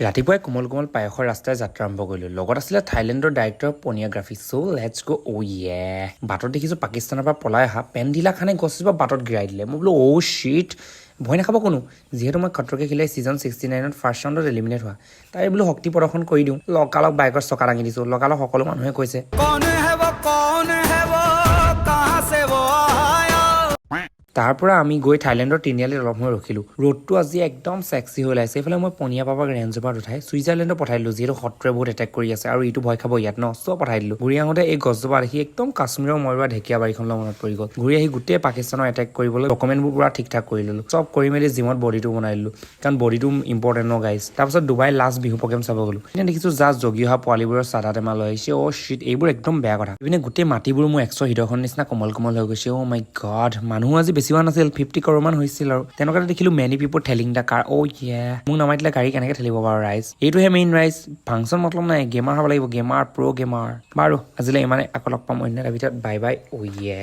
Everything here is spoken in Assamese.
ৰাতিপুৱাই কোমল কোমল পায়সৰ ৰাস্তাই যাত্ৰা আৰম্ভ কৰিলোঁ। লগত আছিলে থাইলেণ্ডৰ ডাইৰেক্টৰ পনিয়াগ্ৰাফী। চ' লেটছ গ' অ' ইয়ে। বাটত দেখিছোঁ পাকিস্তানৰ পৰা পলাই অহা পেণ্ডিলা খানে গছজোপা বাটত গিৰাই দিলে। মই বোলো অ' শ্বিট, ভয় নাখাব কোনো। যিহেতু মই খটৰকে খিলাই ছিজন 69ত ফাৰ্ষ্ট ৰাউণ্ডত এলিমিনেট হোৱা, তাই বোলো শক্তি প্ৰদৰ্শন কৰি দিওঁ। লগালগ বাইকৰ চকা দাঙি দিছোঁ। লগালগ সকলো মানুহে কৈছে তাৰ পৰা আমি গৈ থাইলেণ্ডৰ তিনিআলিত অলপ সময় ৰখিলোঁ। ৰ'দটো আজি একদম ছেক্সি হৈ ওলাইছে। এইফালে মই পনীয়া পাপাক ৰেঞ্জৰ উঠাই ছুইজাৰলেণ্ডত পঠাই দিলোঁ, যিহেতু শত্ৰুৱে বহুত এটেক কৰি আছে আৰু এইটো ভয় খাব ইয়াত ন, চব পঠাই দিলোঁ। ঘূৰি আহোঁতে এই গছজোপা দেখি একদম কাশ্মীৰৰ মৰুৱা ঢেকীয়া বাৰীখনলৈ মনত পৰি গ'ল। ঘূৰি আহি গোটেই পাকিস্তানৰ এটেক কৰিবলৈ ডকুমেণ্টবোৰ পুৰা ঠিক ঠাক কৰি ল'লোঁ। চব কৰি মেলি জিমত বডিটো বনাই দিলোঁ, কাৰণ বডিটো ইম্পৰ্টেণ্ট ন গাইজ। তাৰপিছত ডুবাই লাষ্ট বিহু প্ৰগ্ৰেম চাব গ'লোঁ। এতিয়া দেখিছোঁ জাষ্ট জগি অহা পোৱালিবোৰৰ চাদা টেমা লৈ আহিছে। অ' শ্বিট, এইবোৰ একদম বেয়া কথা। ইপিনে গোটেই মাটিবোৰ মোৰ এক্সৰ হৃদয়খন নিচিনা কোমল কোমল হৈ গৈছে। অ' মাই গড, মানুহ আজি বেছি হোৱা নাছিল, 50 কৰ'ৰমান হৈছিল আৰু তেনেকুৱাতে দেখিলোঁ মেনি পিপল ঠেলিং দা কাৰ। অ' ইয়ে, মোক নামাতিলে গাড়ী কেনেকৈ ঠেলিব বাৰু ৰাইজ। এইটোহে মেইন ৰাইজ, ফাংচন মতলব নাই, গেমাৰ হ'ব লাগিব, গেমাৰ প্ৰ' গেমাৰ। বাৰু আজিলৈ ইমানে, আকৌ লগ পাম অন্য এটা ভিডিঅ'ত। Bye bye. অ' ইয়ে।